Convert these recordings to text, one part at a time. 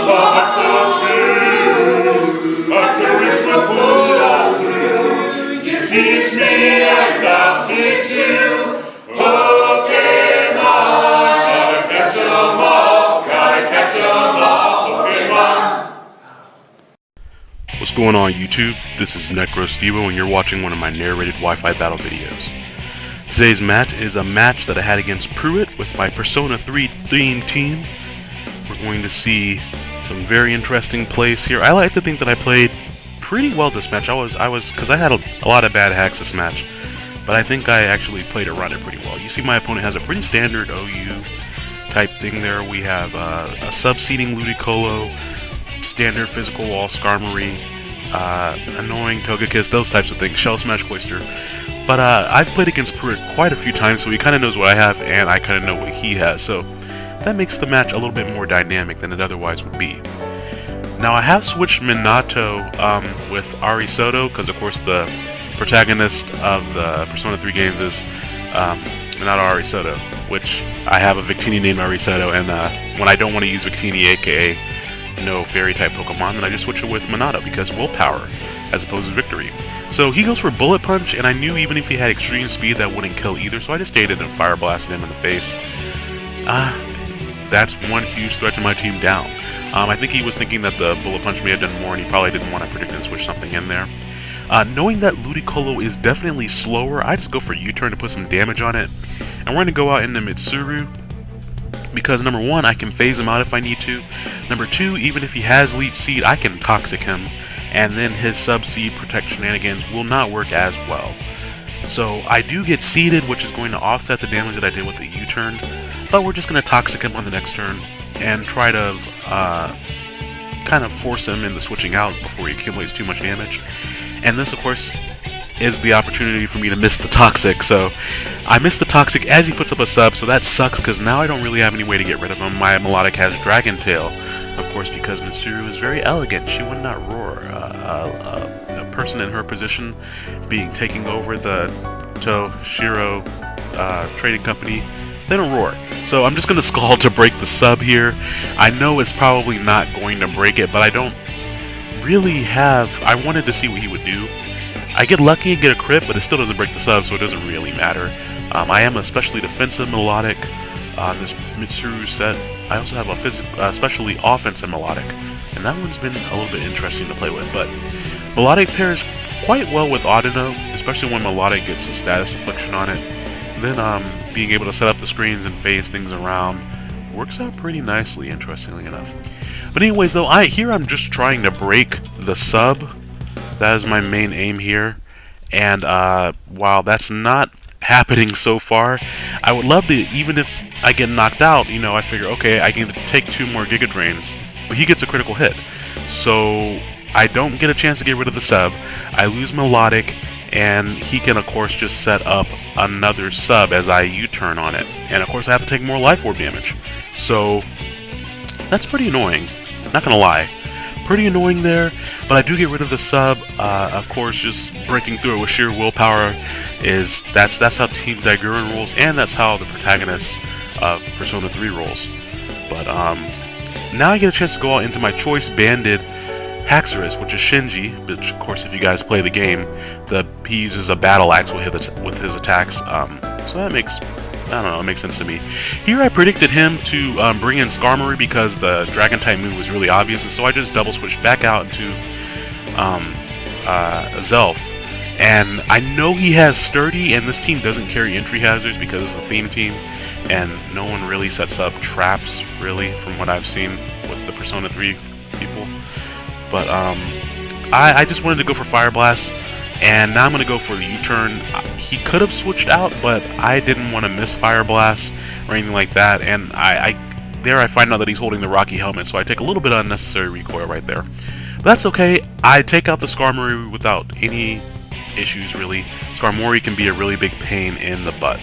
love so true, our courage will pull us through. You teach me and I'll teach you. Pokemon, gotta catch 'em all, gotta catch 'em all, Pokemon. What's going on YouTube? This is Necrostevo and you're watching one of my narrated Wi-Fi battle videos. Today's match is a match that I had against Pruitt with my Persona 3 themed team. We're going to see some very interesting plays here. I like to think that I played pretty well this match. Because I had a lot of bad hacks this match, but I think I actually played around it pretty well. You see my opponent has a pretty standard OU type thing there. We have a sub-seating Ludicolo, standard physical wall Skarmory, annoying Togekiss, those types of things, Shell Smash Cloyster. But I've played against Pruitt quite a few times, so he kind of knows what I have, and I kind of know what he has, so that makes the match a little bit more dynamic than it otherwise would be. Now, I have switched Minato with Arisoto, because of course the protagonist of the Persona 3 games is Minato Arisoto, which I have a Victini named Arisoto, and when I don't want to use Victini, aka no fairy-type Pokemon, then I just switch it with Minato, because willpower, as opposed to victory. So he goes for Bullet Punch, and I knew even if he had extreme speed that wouldn't kill either, so I just stayed in and Fire Blasted him in the face. That's one huge threat to my team down. I think he was thinking that the Bullet Punch may have done more, and he probably didn't want to predict and switch something in there. Knowing that Ludicolo is definitely slower, I just go for U-turn to put some damage on it. And we're going to go out into Mitsuru, because number one, I can phase him out if I need to. Number two, even if he has Leech Seed, I can Toxic him, and then his Sub-Seed Protect shenanigans will not work as well. So I do get seeded, which is going to offset the damage that I did with the U-turn, but we're just going to Toxic him on the next turn and try to kind of force him into switching out before he accumulates too much damage. And this, of course, is the opportunity for me to miss the Toxic, so I missed the Toxic as he puts up a sub, so that sucks because now I don't really have any way to get rid of him. My Melodic has Dragon Tail, of course, because Mitsuru is very elegant. She would not roar. A person in her position taking over the Toshiro trading company, they don't roar. So I'm just going to Scald to break the sub here. I know it's probably not going to break it, but I don't really have... I wanted to see what he would do. I get lucky and get a crit, but it still doesn't break the sub, so it doesn't really matter. I am especially defensive Melodic on this Mitsuru set. I also have a especially offensive Melodic, and that one's been a little bit interesting to play with. But Melodic pairs quite well with Audino, especially when Melodic gets a status affliction on it. Then being able to set up the screens and phase things around works out pretty nicely, interestingly enough. But anyways, though, here I'm just trying to break the sub. That is my main aim here, and while that's not happening so far, I would love to, even if I get knocked out, you know, I figure, okay, I can take 2 more Giga Drains, but he gets a critical hit. So I don't get a chance to get rid of the sub, I lose Melodic, and he can, of course, just set up another sub as I U-turn on it. And, of course, I have to take more Life Orb damage. So that's pretty annoying, not gonna lie. Pretty annoying there, but I do get rid of the sub. Of course, just breaking through it with sheer willpower that's how Team Daiguren rolls, and that's how the protagonist of Persona 3 rolls. But now I get a chance to go out into my choice banded Haxorus, which is Shinji, which of course if you guys play the game, he uses a battle axe with his attacks. So that makes, I don't know, it makes sense to me. Here I predicted him to bring in Skarmory because the Dragon-type move was really obvious, and so I just double switched back out into Zelf. And I know he has Sturdy, and this team doesn't carry entry hazards because it's a theme team, and no one really sets up traps, really, from what I've seen with the Persona 3 people. But I just wanted to go for Fire Blast, and now I'm going to go for the U-turn. He could have switched out, but I didn't want to miss Fire Blast or anything like that, and I find out that he's holding the Rocky Helmet, so I take a little bit of unnecessary recoil right there. But that's okay. I take out the Skarmory without any issues, really. Skarmory can be a really big pain in the butt.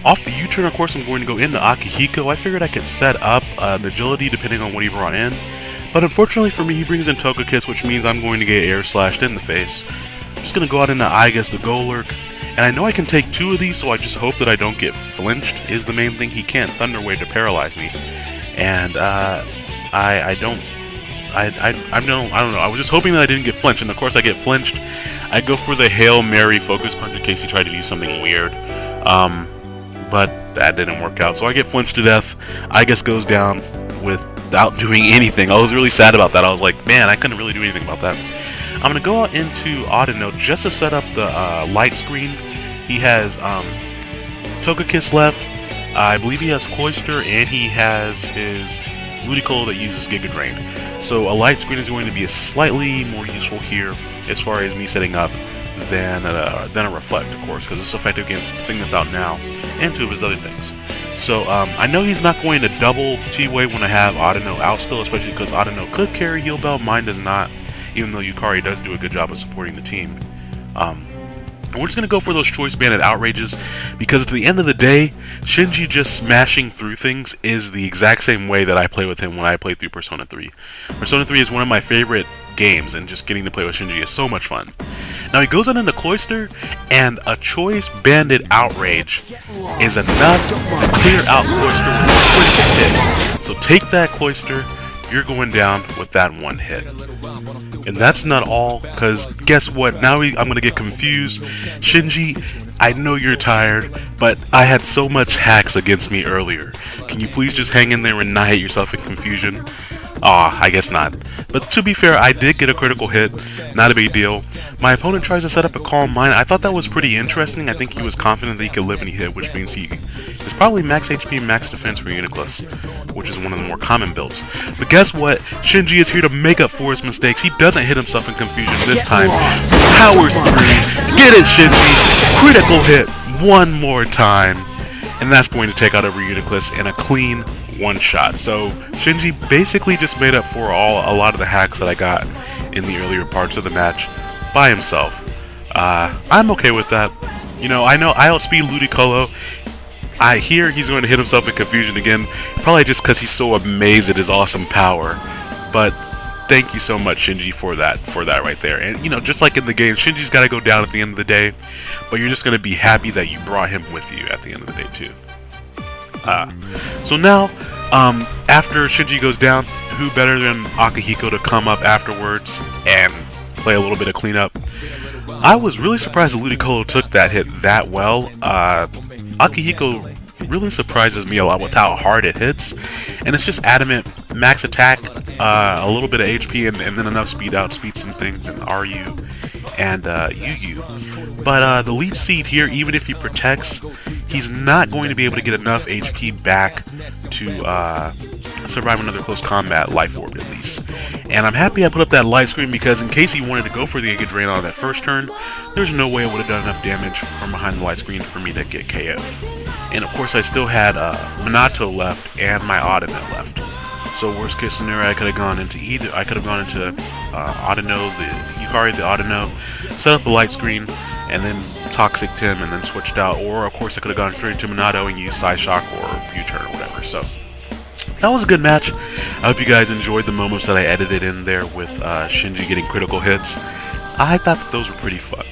Off the U-turn, of course, I'm going to go into Akihiko. I figured I could set up an agility depending on what he brought in, but unfortunately for me, he brings in Togekiss, which means I'm going to get air slashed in the face. I'm just going to go out into Igus the Golurk, and I know I can take 2 of these, so I just hope that I don't get flinched, is the main thing. He can't Thunder Wave to paralyze me, and I don't I don't know. I was just hoping that I didn't get flinched, and of course I get flinched. I go for the Hail Mary focus punch in case he tried to do something weird, but that didn't work out. So I get flinched to death. I guess goes down without doing anything. I was really sad about that. I was like, man, I couldn't really do anything about that. I'm gonna go out into Audino just to set up the light screen. He has Togekiss left. I believe he has Cloyster, and he has his Ludicolo that uses Giga Drain. So a light screen is going to be slightly more useful here as far as me setting up than a Reflect, of course, because it's effective against the thing that's out now and two of his other things. So I know he's not going to double T-Wave when I have Audino out still, especially because Audino could carry Heal Bell, mine does not, even though Yukari does do a good job of supporting the team. We're just going to go for those Choice Banded Outrages, because at the end of the day, Shinji just smashing through things is the exact same way that I play with him when I play through Persona 3. Persona 3 is one of my favorite games, and just getting to play with Shinji is so much fun. Now he goes on into Cloyster, and a Choice Banded Outrage is enough to clear out Cloyster with a critical hit. So take that, Cloyster. You're going down with that one hit. And that's not all, because guess what? Now I'm going to get confused. Shinji, I know you're tired, but I had so much hacks against me earlier. Can you please just hang in there and not hit yourself in confusion? Aw, I guess not. But to be fair, I did get a critical hit. Not a big deal. My opponent tries to set up a Calm Mind. I thought that was pretty interesting. I think he was confident that he could live any hit, which means he is probably max HP, max defense for Uniclus, which is one of the more common builds. But guess what? Shinji is here to make up for his mistakes. He doesn't hit himself in confusion this time. Powers through. Get it, Shinji! Critical hit one more time. And that's going to take out every Uniclus in a clean one-shot. So Shinji basically just made up for a lot of the hacks that I got in the earlier parts of the match by himself. I'm okay with that. You know I outspeed Ludicolo. I hear he's going to hit himself in confusion again, probably just because he's so amazed at his awesome power. But thank you so much, Shinji, for that right there. And you know, just like in the game, Shinji's got to go down at the end of the day, but you're just going to be happy that you brought him with you at the end of the day too. So now, after Shinji goes down, who better than Akihiko to come up afterwards and play a little bit of cleanup? I was really surprised that Ludicolo took that hit that well. Akihiko really surprises me a lot with how hard it hits, and it's just adamant max attack, a little bit of HP, and then enough speed out, speed some things, and RU and UU. But the Leech Seed here, even if he protects, he's not going to be able to get enough HP back to survive another close combat Life Orb at least. And I'm happy I put up that light screen, because in case he wanted to go for the Giga Drain on that first turn, there's no way I would have done enough damage from behind the light screen for me to get KO. And of course I still had Minato left and my Audino left. So worst case scenario, I could have gone into Audino, the Yukari, the Audino, set up the light screen, and then Toxic him and then switched out. Or of course I could have gone straight into Minato and used Psyshock or U-turn or whatever. So that was a good match. I hope you guys enjoyed the moments that I edited in there with Shinji getting critical hits. I thought that those were pretty fun.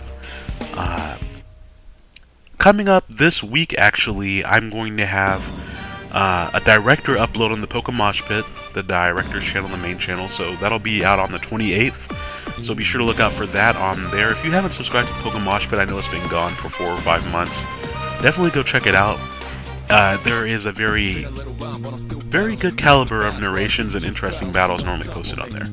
Coming up this week, actually, I'm going to have a director upload on the Pokemosh Pit, the director's channel, the main channel, so that'll be out on the 28th, so be sure to look out for that on there. If you haven't subscribed to the Pokemosh Pit, I know it's been gone for 4 or 5 months, definitely go check it out. There is a very good caliber of narrations and interesting battles normally posted on there.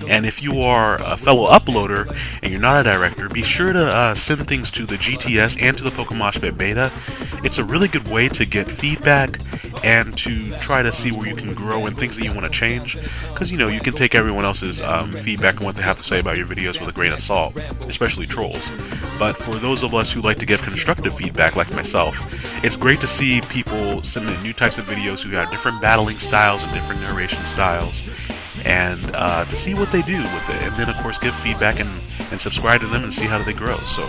And if you are a fellow uploader and you're not a director, be sure to send things to the GTS and to the Pokemosh Pit Beta. It's a really good way to get feedback and to try to see where you can grow and things that you want to change. Because, you know, you can take everyone else's feedback and what they have to say about your videos with a grain of salt, especially trolls. But for those of us who like to give constructive feedback, like myself, it's great to see people submit new types of videos who have different battling styles and different narration styles, and to see what they do with it, and then of course give feedback and subscribe to them and see how they grow. So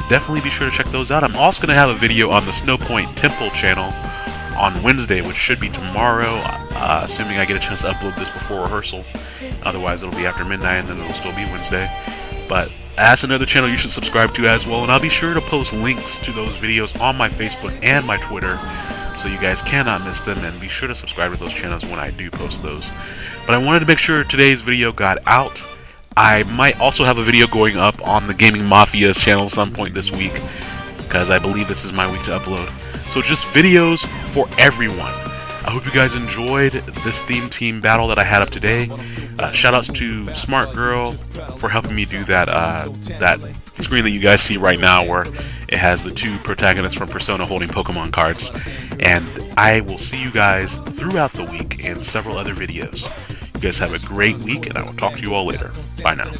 definitely be sure to check those out. I'm also going to have a video on the Snowpoint Temple channel on Wednesday, which should be tomorrow, assuming I get a chance to upload this before rehearsal. Otherwise it'll be after midnight and then it'll still be Wednesday. But that's another channel you should subscribe to as well, and I'll be sure to post links to those videos on my Facebook and my Twitter, so you guys cannot miss them, and be sure to subscribe to those channels when I do post those. But I wanted to make sure today's video got out. I might also have a video going up on the Gaming Mafia's channel at some point this week, because I believe this is my week to upload. So just videos for everyone. I hope you guys enjoyed this theme team battle that I had up today. Shoutouts to Smart Girl for helping me do that that screen that you guys see right now, where it has the two protagonists from Persona holding Pokemon cards. And I will see you guys throughout the week in several other videos. You guys have a great week, and I will talk to you all later. Bye now.